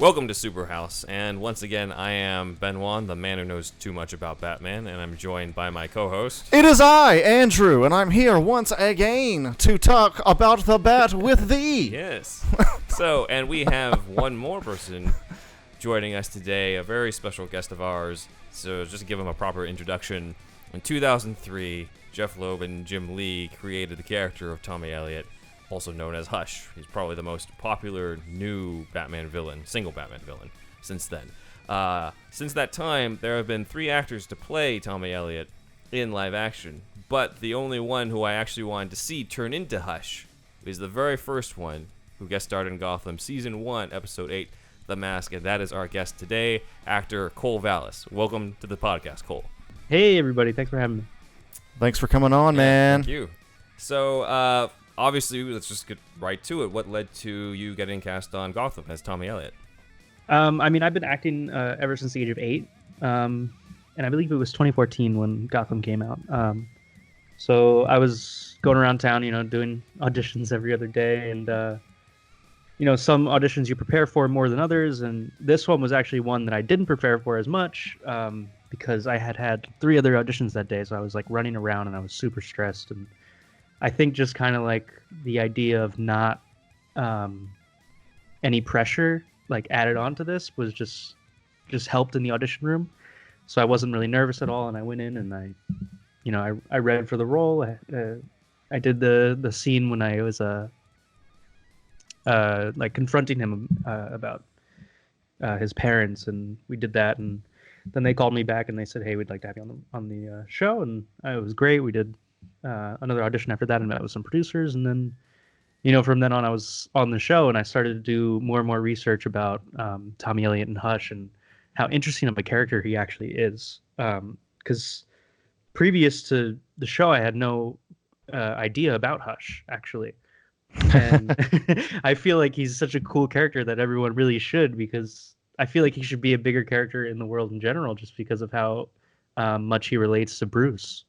Welcome to Superhouse, and once again, I am Ben Wan, the man who knows too much about Batman, and I'm joined by my co-host. It is I, Andrew, and I'm here once again to talk about the Bat with thee. Yes. So, and we have one more person joining us today, a very special guest of ours. So, just to give him a proper introduction, in 2003, Jeff Loeb and Jim Lee created the character of Tommy Elliot, also known as Hush. He's probably the most popular new Batman villain, single Batman villain, since then. Since that time, there have been 3 actors to play Tommy Elliot in live action, but the only one who I actually wanted to see turn into Hush is the very first one who guest starred in Gotham Season 1, Episode 8, The Mask, and that is our guest today, actor Cole Vallis. Welcome to the podcast, Cole. Hey, everybody. Thanks for having me. Thanks for coming on, man. Thank you. So, obviously, let's just get right to it. What led to you getting cast on Gotham as Tommy Elliot? I've been acting ever since the age of 8, and I believe it was 2014 when Gotham came out. So I was going around town, doing auditions every other day, and some auditions you prepare for more than others, and this one was actually one that I didn't prepare for as much because I had 3 other auditions that day, so I was like running around and I was super stressed. And I think just kind of like the idea of not any pressure like added on to this was just helped in the audition room. So I wasn't really nervous at all, and I went in and I read for the role. I did the scene when I was like confronting him about his parents, and we did that, and then they called me back and they said, hey, we'd like to have you on the show, and it was great. We did another audition after that and met with some producers, and then from then on I was on the show, and I started to do more and more research about Tommy Elliot and Hush and how interesting of a character he actually is, because previous to the show I had no idea about Hush actually, and I feel like he's such a cool character that everyone really should, because I feel like he should be a bigger character in the world in general just because of how much he relates to Bruce.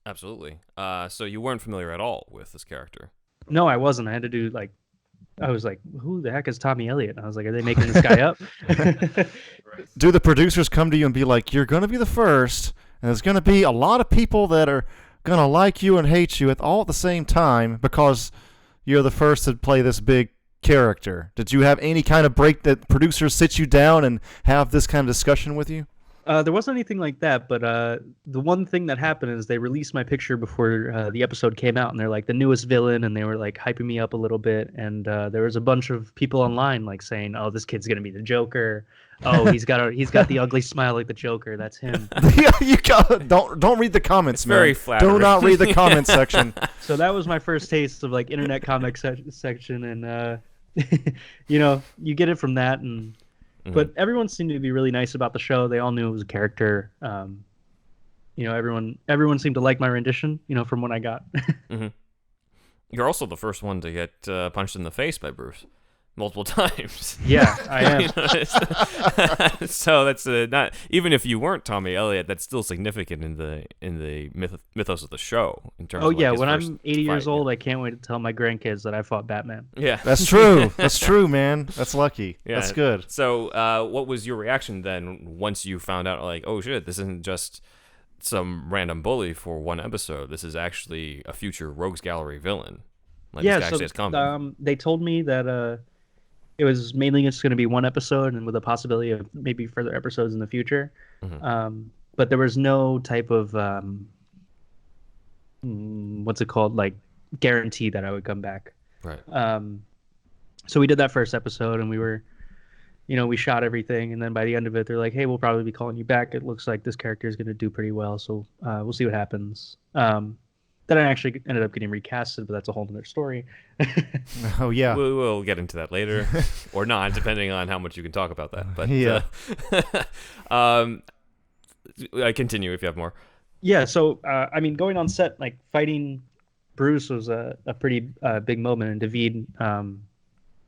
Absolutely. So you weren't familiar at all with this character? No, I wasn't. I had to do I was like, who the heck is Tommy Elliot? And I was like, are they making this guy up? Do the producers come to you and be like, you're going to be the first, and there's going to be a lot of people that are going to like you and hate you all at the same time because you're the first to play this big character? Did you have any kind of break that producers sit you down and have this kind of discussion with you? There wasn't anything like that, but the one thing that happened is they released my picture before the episode came out, and they're like the newest villain, and they were like hyping me up a little bit, and there was a bunch of people online like saying, "Oh, this kid's gonna be the Joker. Oh, he's got the ugly smile like the Joker. That's him." You don't read the comments, it's man. Very flattering. Do not read the comments section. So that was my first taste of like internet comic section, and you get it from that, and. But everyone seemed to be really nice about the show. They all knew it was a character. Everyone seemed to like my rendition, from what I got. Mm-hmm. You're also the first one to get punched in the face by Bruce multiple times. Yeah, I am. So that's not, even if you weren't Tommy Elliot, that's still significant in the mythos of the show. In terms of yeah, his when first I'm 80 years fight, old, I can't wait to tell my grandkids that I fought Batman. Yeah, That's true. That's true, man. That's lucky. Yeah. That's good. So, what was your reaction then once you found out, like, oh shit, this isn't just some random bully for one episode. This is actually a future Rogues Gallery villain. Like, Yeah, this guy says coming. they told me that it was mainly just going to be one episode, and with a possibility of maybe further episodes in the future. Mm-hmm. But there was no type of what's it called, like guarantee that I would come back. Right. So we did that first episode, and we were, we shot everything, and then by the end of it, they're like, "Hey, we'll probably be calling you back. It looks like this character is going to do pretty well, so we'll see what happens." Then I actually ended up getting recasted, but that's a whole other story. Oh, yeah. We'll get into that later, or not, depending on how much you can talk about that. But Yeah. Continue if you have more. Yeah, so going on set, like fighting Bruce was a pretty big moment, and David,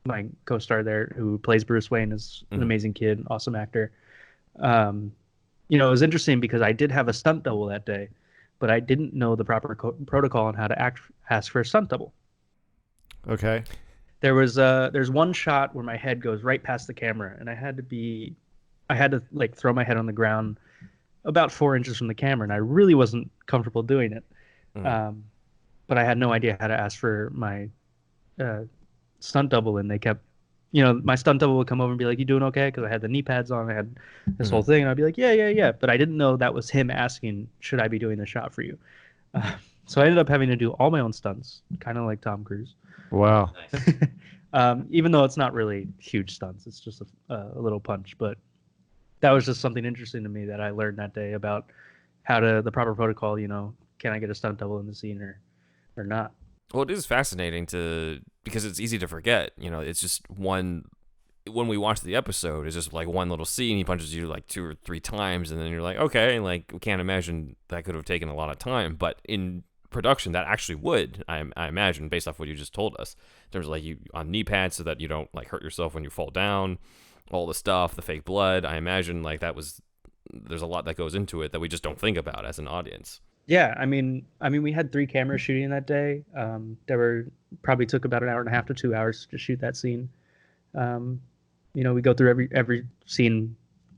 my co-star there, who plays Bruce Wayne, is an amazing kid, awesome actor. It was interesting because I did have a stunt double that day, but I didn't know the proper protocol on how to ask for a stunt double. Okay. There's one shot where my head goes right past the camera, and I had to like throw my head on the ground about 4 inches from the camera, and I really wasn't comfortable doing it. But I had no idea how to ask for my stunt double, and they kept, my stunt double would come over and be like, "You doing okay?" Because I had the knee pads on, I had this whole thing, and I'd be like, "Yeah." But I didn't know that was him asking, "Should I be doing the shot for you?" So I ended up having to do all my own stunts, kind of like Tom Cruise. Wow. Even though it's not really huge stunts, it's just a little punch. But that was just something interesting to me that I learned that day about the proper protocol. Can I get a stunt double in the scene or not? Well, it is fascinating because it's easy to forget. It's just one. When we watch the episode, it's just like one little scene. He punches you like 2 or 3 times, and then you're like, okay, like we can't imagine that could have taken a lot of time. But in production, that actually would, I imagine, based off what you just told us, in terms of like you on knee pads so that you don't like hurt yourself when you fall down, all the stuff, the fake blood. I imagine like there's a lot that goes into it that we just don't think about as an audience. Yeah, I mean, we had 3 cameras shooting that day. Probably took about an hour and a half to 2 hours to shoot that scene. We go through every scene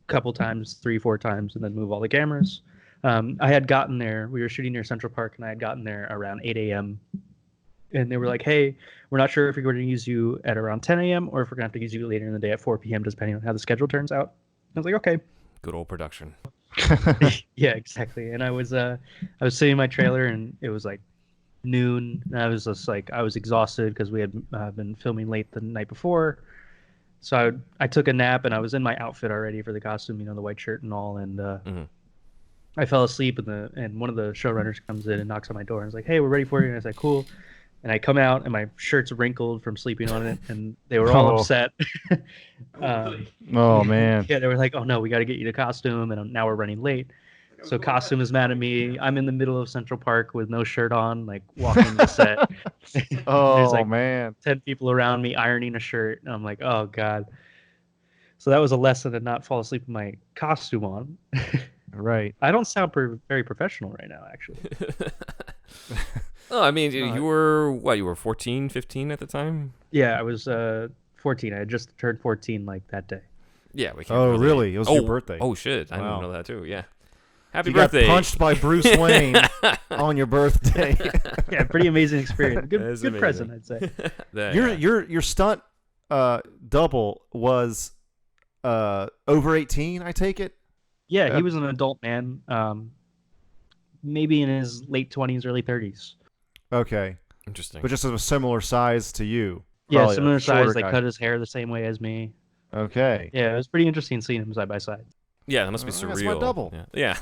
a couple times, 3-4 times, and then move all the cameras. I had gotten there. We were shooting near Central Park, and I had gotten there around 8 a.m. And they were like, "Hey, we're not sure if we're going to use you at around 10 a.m. or if we're going to have to use you later in the day at 4 p.m., depending on how the schedule turns out." I was like, "Okay." Good old production. Yeah, exactly. And I was sitting in my trailer, and it was like noon. And I was just like, I was exhausted because we had been filming late the night before. So I took a nap, and I was in my outfit already for the costume, the white shirt and all. And I fell asleep, and one of the showrunners comes in and knocks on my door and is like, "Hey, we're ready for you." And I was like, "Cool." And I come out, and my shirt's wrinkled from sleeping on it, and they were all upset. Oh, man. Yeah, they were like, "Oh, no, we got to get you to costume, and now we're running late." So costume is mad at me. I'm in the middle of Central Park with no shirt on, like walking the set. Oh, There's like man. 10 people around me ironing a shirt, and I'm like, "Oh, God." So that was a lesson to not fall asleep with my costume on. Right. I don't sound very professional right now, actually. Oh, I mean, you were, what, you were 14, 15 at the time? Yeah, I was 14. I had just turned 14 like that day. Yeah, we can't. Oh, really? It was your birthday. Oh, shit. I Wow. didn't know that, too. Yeah. Happy You birthday. got punched by Bruce Wayne on your birthday. Yeah, pretty amazing experience. Good amazing. present, I'd say. Your stunt double was over 18, I take it? Yeah, he was an adult man, maybe in his late 20s, early 30s. Okay. Interesting. But just of a similar size to you. Yeah, Probably a similar size. shorter They guy. cut his hair the same way as me. Okay. Yeah, it was pretty interesting seeing him side by side. Yeah, that must be Oh, surreal. that's my double. Yeah.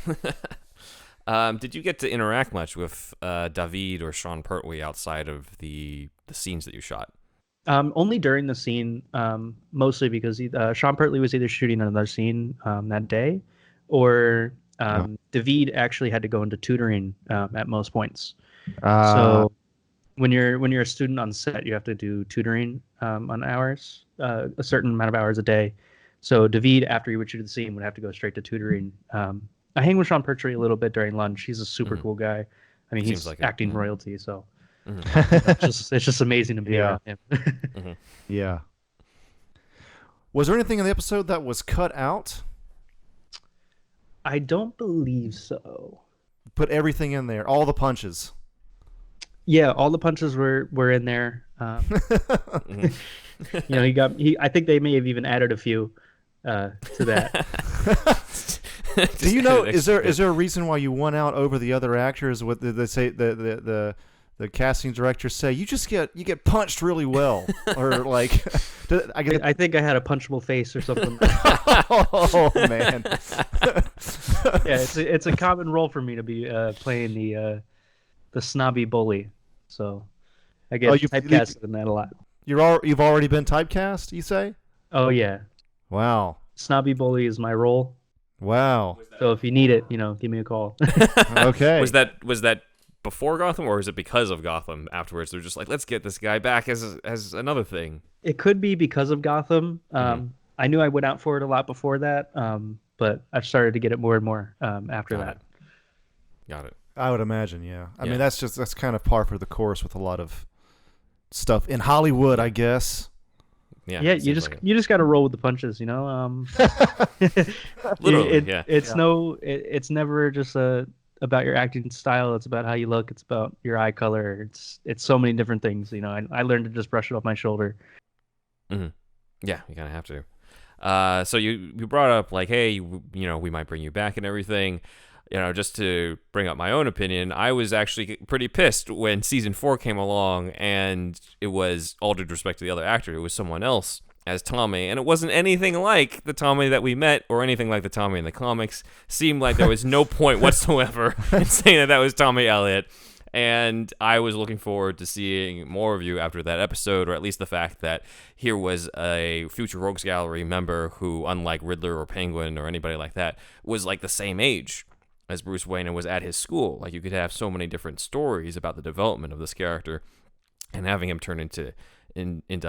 Did you get to interact much with David or Sean Pertwee outside of the scenes that you shot? Only during the scene, mostly because Sean Pertley was either shooting another scene that day, or David actually had to go into tutoring at most points. So when you're a student on set, you have to do tutoring on hours, a certain amount of hours a day. So David, after he would shoot the scene, would have to go straight to tutoring. I hang with Sean Pertwee a little bit during lunch. He's a super cool guy. I mean, Seems he's like it. acting royalty, so it's just amazing to be around him. Yeah. Was there anything in the episode that was cut out? I don't believe so. Put everything in there, all the punches. Yeah, all the punches were in there. I think they may have even added a few to that. Do you know? Is there a reason why you won out over the other actors? What did they say? The casting director say you get punched really well, or like? I think I had a punchable face or something. Oh man! Yeah, it's a common role for me to be playing the snobby bully, so I get typecasted in that a lot. You've already been typecast, you say? Oh yeah. Wow. Snobby bully is my role. Wow. So if you need it, give me a call. Okay. Was that before Gotham, or is it because of Gotham afterwards? They're just like, let's get this guy back as another thing. It could be because of Gotham. I knew I went out for it a lot before that, but I've started to get it more and more after that. Got it. I would imagine, yeah. I mean, that's kind of par for the course with a lot of stuff in Hollywood, I guess. Yeah, Yeah, it you seems just like you just got to roll with the punches, you know. Literally, yeah. It's never just about your acting style. It's about how you look. It's about your eye color. It's so many different things, you know. I learned to just brush it off my shoulder. Mm-hmm. Yeah, you kind of have to. So you brought up like, hey, you know, we might bring you back and everything. You know, just to bring up my own opinion, I was actually pretty pissed when season 4 came along, and it was, all due respect to the other actor, it was someone else as Tommy, and it wasn't anything like the Tommy that we met or anything like the Tommy in the comics. Seemed like there was no point whatsoever in saying that was Tommy Elliot. And I was looking forward to seeing more of you after that episode, or at least the fact that here was a future Rogues Gallery member who, unlike Riddler or Penguin or anybody like that, was like the same age as Bruce Wayne and was at his school. Like, you could have so many different stories about the development of this character and having him turn into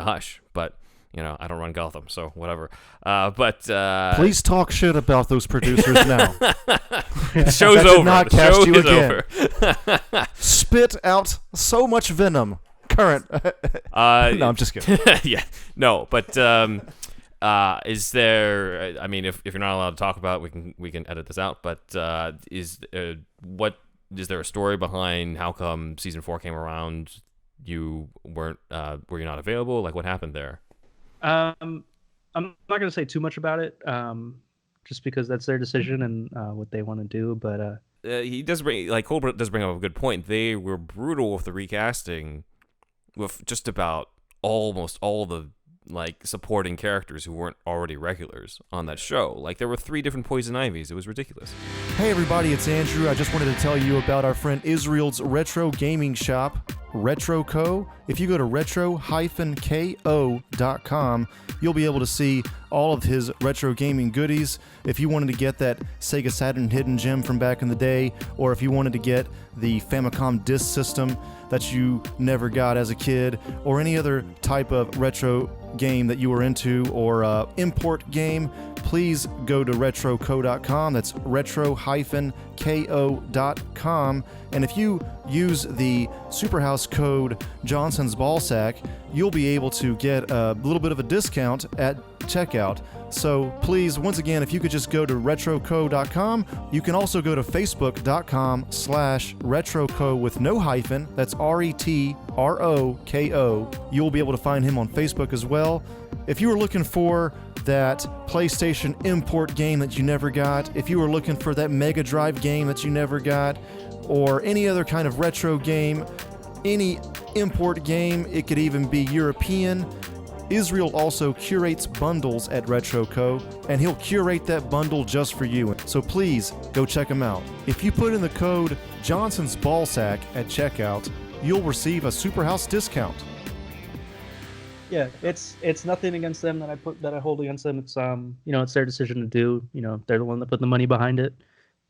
Hush. But, you know, I don't run Gotham, so whatever. Please talk shit about those producers now. Show's That over. did not The cast show you is again. over. Spit out so much venom. Current. No, I'm just kidding. Yeah. No, but is there? I mean, if you're not allowed to talk about it, we can edit this out. But is there a story behind how come season 4 came around? You weren't were you not available? Like, what happened there? I'm not going to say too much about it, just because that's their decision and what they want to do. But he does bring, like, Cole does bring up a good point. They were brutal with the recasting, with just about almost all the like supporting characters who weren't already regulars on that show. Like, there were 3 different Poison Ivies. It was ridiculous. Hey everybody, it's Andrew. I just wanted to tell you about our friend Israel's retro gaming shop, RetroCo. If you go to retro-ko.com, you'll be able to see all of his retro gaming goodies. If you wanted to get that Sega Saturn hidden gem from back in the day, or if you wanted to get the Famicom disk system that you never got as a kid, or any other type of retro game that you were into, or import game, please go to retroco.com. That's retro-ko.com. And if you use the SuperHouse code Johnson's Ballsack, you'll be able to get a little bit of a discount at checkout. So please, once again, if you could just go to retroco.com. You can also go to facebook.com/retroco with no hyphen. That's RETROKO. You'll be able to find him on Facebook as well. If you were looking for that PlayStation import game that you never got, if you were looking for that Mega Drive game that you never got, or any other kind of retro game, any import game, it could even be European, Israel also curates bundles at RetroCo, and he'll curate that bundle just for you. So please, go check him out. If you put in the code Johnson's Ballsack at checkout, you'll receive a SuperHouse discount. yeah, it's nothing against them that I hold against them. It's you know, it's their decision to do. You know, they're the one that put the money behind it.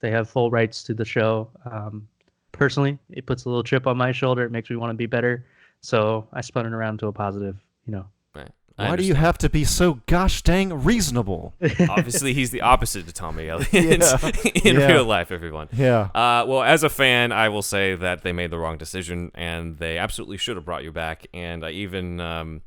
They have full rights to the show. Personally, it puts a little chip on my shoulder. It makes me want to be better. So I spun it around to a positive, you know. Right. Why do you have to be so gosh dang reasonable? Obviously, he's the opposite to Tommy Elliot in Yeah. real life, everyone. Yeah. Well, as a fan, I will say that they made the wrong decision, and they absolutely should have brought you back. And I even,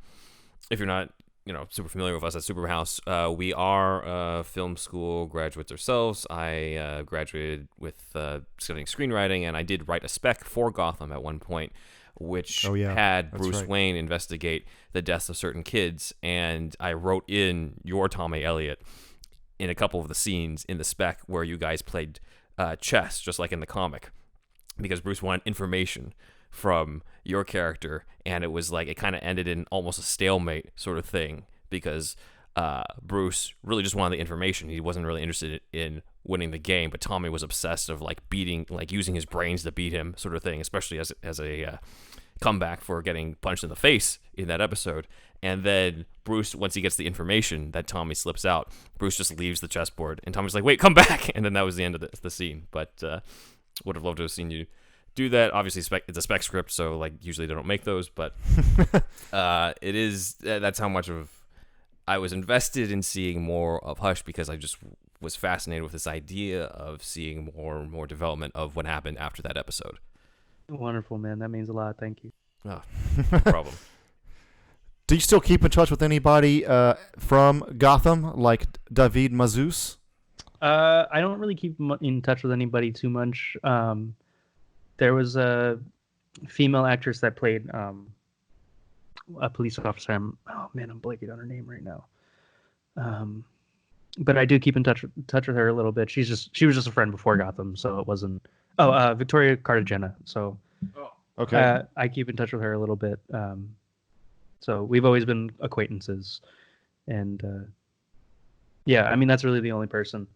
if you're not, you know, super familiar with us at SuperHouse, we are film school graduates ourselves. I graduated with studying screenwriting, and I did write a spec for Gotham at one point, which had Bruce Wayne investigate the deaths of certain kids, and I wrote in your Tommy Elliot in a couple of the scenes in the spec where you guys played chess, just like in the comic, because Bruce wanted information from your character, and it was like it kind of ended in almost a stalemate sort of thing, because Bruce really just wanted the information. He wasn't really interested in winning the game, but Tommy was obsessed of like beating, like using his brains to beat him, sort of thing, especially as a comeback for getting punched in the face in that episode. And then Bruce, once he gets the information that Tommy slips out, Bruce just leaves the chessboard, and Tommy's like, "Wait, come back!" And then that was the end of the scene. But would have loved to have seen you do that. Obviously, it's a spec script, so like usually they don't make those, but it is. That's how much of I was invested in seeing more of Hush, because I just was fascinated with this idea of seeing more and more development of what happened after that episode. Wonderful, man. That means a lot. Thank you. Oh, no problem. Do you still keep in touch with anybody from Gotham, like David Mazouz? I don't really keep in touch with anybody too much. There was a female actress that played a police officer. I'm blanking on her name right now. But I do keep in touch with her a little bit. She was just a friend before Gotham, so it wasn't. Victoria Cartagena. So, Okay. I keep in touch with her a little bit. So we've always been acquaintances, and yeah, I mean that's really the only person.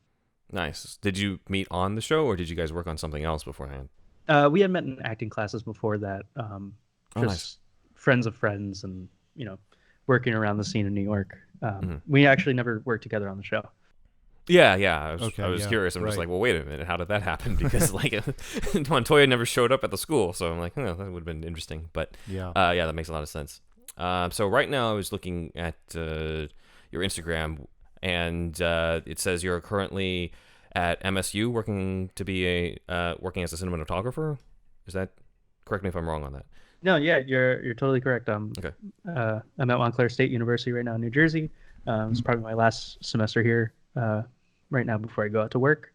Nice. Did you meet on the show, or did you guys work on something else beforehand? We had met in acting classes before that. Nice. Friends of friends, and working around the scene in New York. We actually never worked together on the show. Yeah. I was yeah, curious. I'm just right. like, well, wait a minute. How did that happen? Because like Montoya never showed up at the school, so I'm like, that would have been interesting. But Yeah. yeah, that makes a lot of sense. So right now I was looking at your Instagram, and it says you're currently at MSU working as a cinematographer. Is that correct me if I'm wrong on that? No, yeah, you're totally correct. Okay. I'm at Montclair State University right now in New Jersey. It's probably my last semester here right now before I go out to work.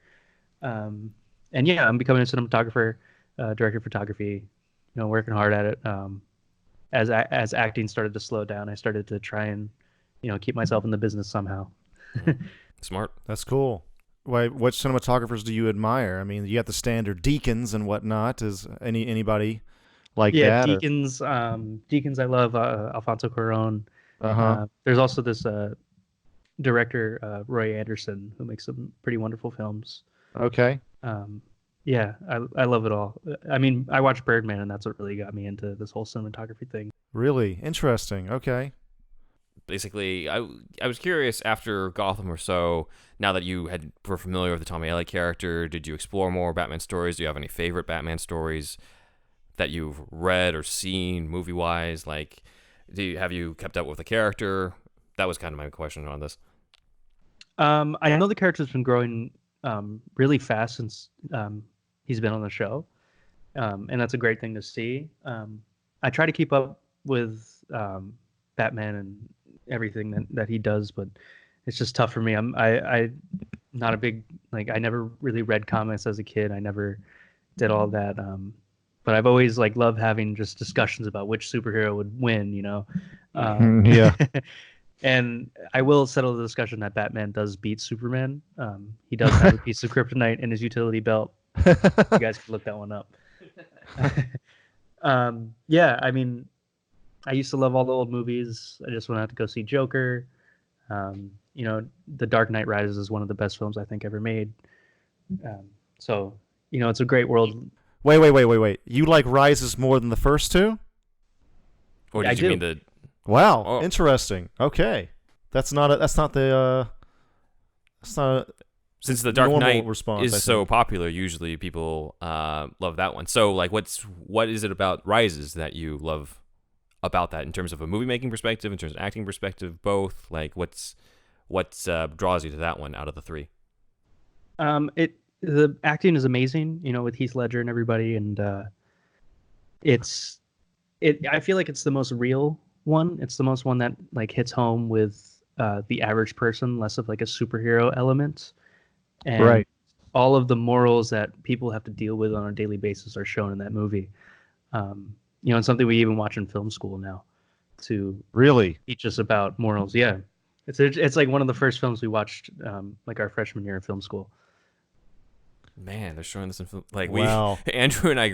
And yeah, I'm becoming a cinematographer, director of photography. Working hard at it. As acting started to slow down, I started to try and keep myself in the business somehow. Smart. That's cool. Why? What cinematographers do you admire? I mean, you got the standard Deacons and whatnot. Is anybody like Yeah, that? Deacons. Deacons, I love Alfonso Cuarón. There's also this director, Roy Anderson, who makes some pretty wonderful films. Okay. Yeah, I love it all. I mean, I watched Birdman, and that's what really got me into this whole cinematography thing. Really interesting. Okay. Basically, I was curious after Gotham or so. Now that you were familiar with the Tommy Elliot character, did you explore more Batman stories? Do you have any favorite Batman stories that you've read or seen movie-wise? Like, have you kept up with the character? That was kind of my question on this. I know the character's been growing really fast since he's been on the show, and that's a great thing to see. I try to keep up with Batman and everything that he does, but it's just tough for me. I not a big I never really read comics as a kid. I never did all that. But I've always loved having just discussions about which superhero would win. Yeah. And I will settle the discussion that Batman does beat Superman. He does have a piece of kryptonite in his utility belt. You guys can look that one up. Yeah, I mean, I used to love all the old movies. I just went out to go see Joker. The Dark Knight Rises is one of the best films I think ever made. So, it's a great world. Wait. You like Rises more than the first two? Or I did you do. mean the... Wow, Oh. interesting. Okay. That's not a Since the Dark normal Knight response, is I so think. popular, usually people love that one. So, what is it about Rises that you love about that in terms of a movie making perspective, in terms of acting perspective, both? Like, what draws you to that one out of the three? The acting is amazing, with Heath Ledger and everybody, and I feel like it's the most real one. It's the most one that hits home with the average person, less of a superhero element. And Right. all of the morals that people have to deal with on a daily basis are shown in that movie. And something we even watch in film school now to Really? teach us about morals. Yeah. It's like one of the first films we watched our freshman year in film school. Man, they're showing this in film. Wow. Andrew and I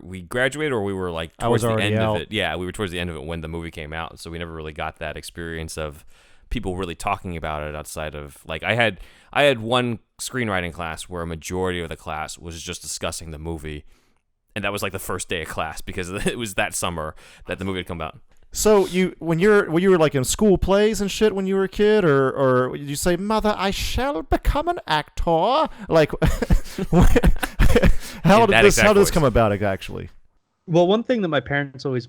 we graduated, or we were I towards was the already end out. of it. Yeah, we were towards the end of it when the movie came out, so we never really got that experience of people really talking about it outside of I had one screenwriting class where a majority of the class was just discussing the movie, and that was the first day of class because it was that summer that the movie had come out. So when you were in school plays and shit when you were a kid, or did you say, "Mother, I shall become an actor"? How did this come about actually? Well, one thing that my parents always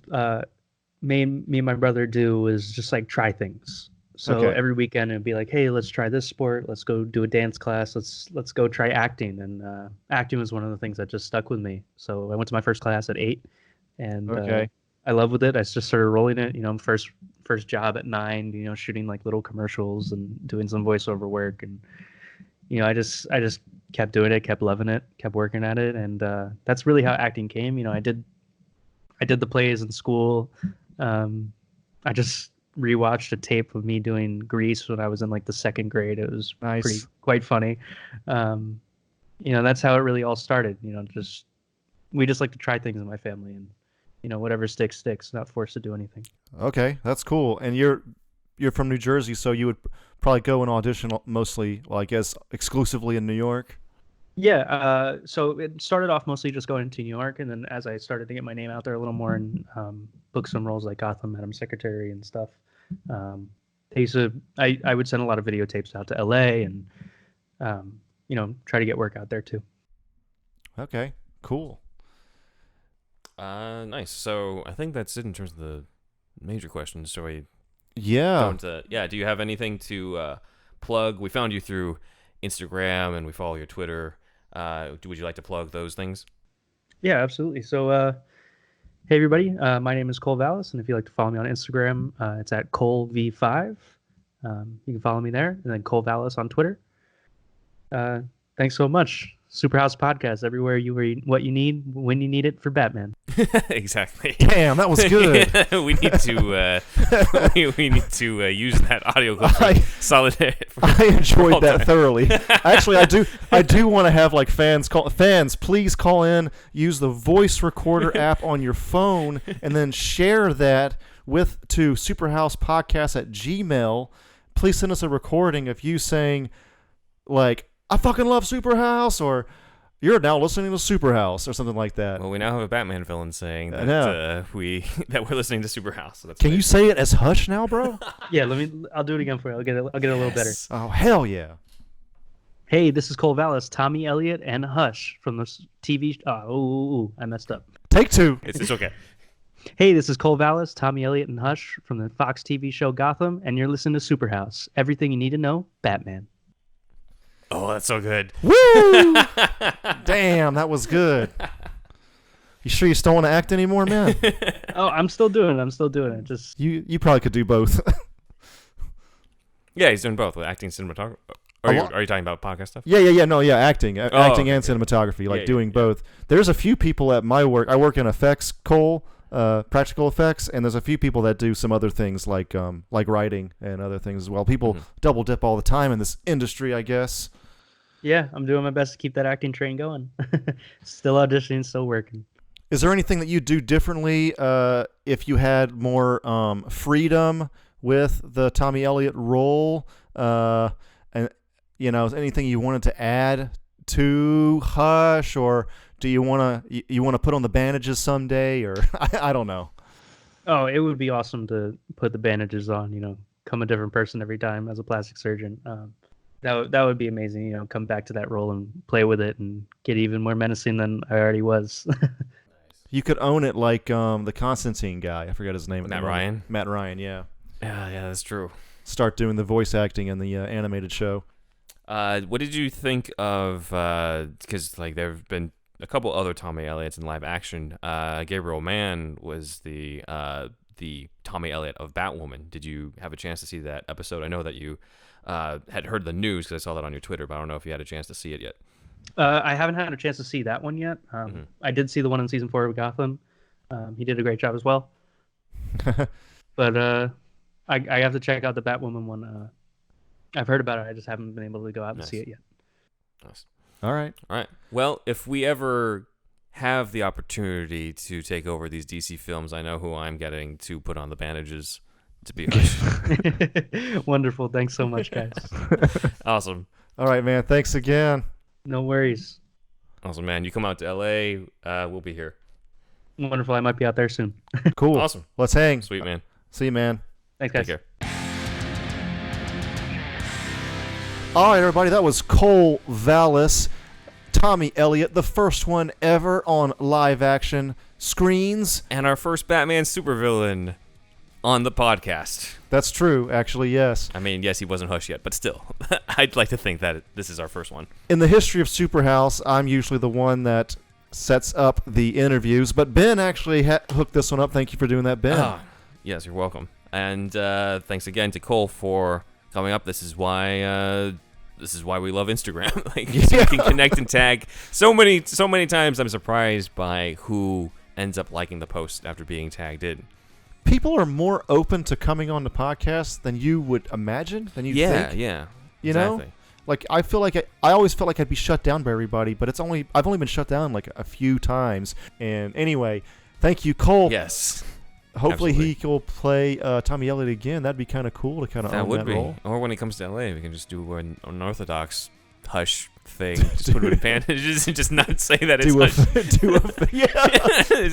made me and my brother do was just try things. So Okay. every weekend it'd be hey, let's try this sport. Let's go do a dance class. Let's go try acting. And acting was one of the things that just stuck with me. So I went to my first class at 8, and Okay. I love with it. I just started rolling it. First job at 9. Shooting like little commercials and doing some voiceover work, and I just kept doing it, kept loving it, kept working at it, and that's really how acting came. I did the plays in school. I just rewatched a tape of me doing Grease when I was in like the 2nd grade. It was Nice. quite funny. That's how it really all started. We just like to try things in my family, and whatever sticks, not forced to do anything. Okay, that's cool. And you're from New Jersey, so you would probably go and audition mostly, well, I guess, exclusively in New York. Yeah, so it started off mostly just going to New York, and then as I started to get my name out there a little more and book some roles like Gotham, Madam Secretary, and stuff, I would send a lot of videotapes out to LA and try to get work out there too. Okay, cool. Nice. So I think that's it in terms of the major questions. So we Yeah. do you have anything to plug? We found you through Instagram and we follow your Twitter. Would you like to plug those things? Yeah, absolutely. So, hey everybody, my name is Cole Vallis, and if you'd like to follow me on Instagram, it's at ColeV5. You can follow me there, and then Cole Vallis on Twitter. Thanks so much. SuperHouse Podcast, everywhere what you need when you need it for Batman. Exactly. Damn, that was good. we need to we need to use that audio clip for solid. I enjoyed all that time. thoroughly. Actually, I do want to have like fans, please call in, use the voice recorder app on your phone, and then share that to SuperHousePodcast at Gmail. Please send us a recording of you saying, like, I fucking love Superhouse, or you're now listening to Superhouse, or something like that. Well, we now have a Batman villain saying that that we're listening to Superhouse. So that's Can nice. you say it as Hush now, bro? Yeah, I'll do it again for you. I'll get it a little better. Oh, hell yeah. Hey, this is Cole Vallis, Tommy Elliot, and Hush from the TV. I messed up. Take 2. It's okay. Hey, this is Cole Vallis, Tommy Elliot, and Hush from the Fox TV show Gotham, and you're listening to Superhouse. Everything you need to know, Batman. Oh, that's so good. Woo! Damn, that was good. You sure you still want to act anymore, man? Oh, I'm still doing it. Just You probably could do both. Yeah, he's doing both, acting, cinematography. Are you talking about podcast stuff? Yeah, acting and cinematography, like doing both. There's a few people at my work. I work in effects, Cole, practical effects, and there's a few people that do some other things like writing and other things as well. People double dip all the time in this industry, I guess. yeah, I'm doing my best to keep that acting train going. Still auditioning, still working. Is there anything that you do differently if you had more freedom with the Tommy Elliot role? And anything you wanted to add to Hush, or do you want to put on the bandages someday, or I don't know. Oh, it would be awesome to put the bandages on. Come a different person every time as a plastic surgeon. That would be amazing. Come back to that role and play with it and get even more menacing than I already was. You could own it like the Constantine guy. I forgot his name. Matt Ryan? Matt Ryan, yeah. Yeah, that's true. Start doing the voice acting in the animated show. What did you think of? Because there have been a couple other Tommy Elliots in live action. Gabriel Mann was the Tommy Elliot of Batwoman. Did you have a chance to see that episode? I know that you had heard the news because I saw that on your Twitter, but I don't know if you had a chance to see it yet. I haven't had a chance to see that one yet. I did see the one in season 4 of Gotham. He did a great job as well. But I have to check out the Batwoman one. I've heard about it. I just haven't been able to go out and see it yet. Nice. All right. Well, if we ever have the opportunity to take over these DC films, I know who I'm getting to put on the bandages to be Hush. Wonderful. Thanks so much, guys. Awesome. All right, man. Thanks again. No worries. Awesome, man. You come out to LA, we'll be here. Wonderful. I might be out there soon. Cool. Awesome. Let's hang. Sweet, man. See you, man. Thanks, guys. Take care. All right, everybody. That was Cole Vallis, Tommy Elliot, the first one ever on live action screens. And our first Batman supervillain on the podcast. That's true, actually, yes. I mean, yes, he wasn't Hush yet, but still, I'd like to think that this is our first one. In the history of Superhouse, I'm usually the one that sets up the interviews. But Ben actually hooked this one up. Thank you for doing that, Ben. Yes, you're welcome. And thanks again to Cole for coming up. This is why we love Instagram. So we can connect and tag so many times. I'm surprised by who ends up liking the post after being tagged in. People are more open to coming on the podcast than you would imagine, than you think. Yeah. You know? Like, I feel like I always felt like I'd be shut down by everybody, but I've only been shut down like a few times. And anyway, thank you, Cole. Yes. Hopefully Absolutely. he will play Tommy Elliot again. That'd be kind of cool to kind of own that role. Or when he comes to LA, we can just do an unorthodox hush thing. Just put it in bandages and just not say that it's hush. It's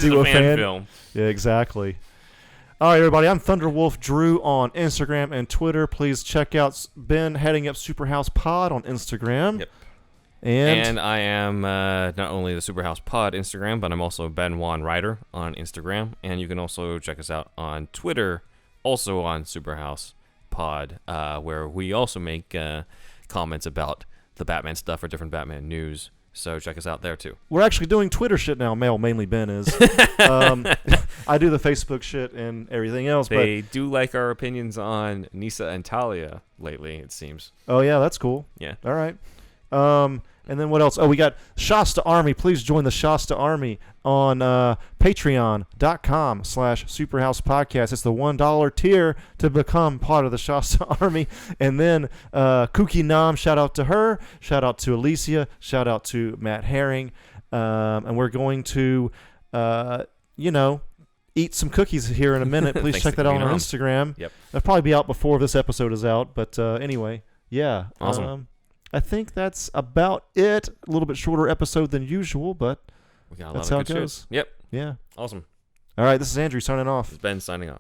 a fan film. Yeah, exactly. All right, everybody. I'm Thunderwolf Drew on Instagram and Twitter. Please check out Ben heading up SuperHouse Pod on Instagram. Yep. And I am not only the SuperHouse Pod Instagram, but I'm also Ben Juan Ryder on Instagram. And you can also check us out on Twitter, also on SuperHouse Pod, where we also make comments about the Batman stuff or different Batman news. So check us out there, too. we're actually doing Twitter shit now. Mainly Ben is. I do the Facebook shit and everything else. They do like our opinions on Nisa and Talia lately, it seems. Oh, yeah, that's cool. Yeah. All right. And then what else? Oh, we got Shasta Army. Please join the Shasta Army on patreon.com/SuperHousePodcast. It's the $1 tier to become part of the Shasta Army. And then Kooky Nam, shout out to her. Shout out to Alicia. Shout out to Matt Herring. And we're going to, eat some cookies here in a minute. Please check that out on our Instagram. Yep. It'll probably be out before this episode is out. But anyway, yeah. Awesome. I think that's about it. A little bit shorter episode than usual, but We got a that's lot how of it good goes. shit. Yep. Yeah. Awesome. All right, this is Andrew signing off. This is Ben signing off.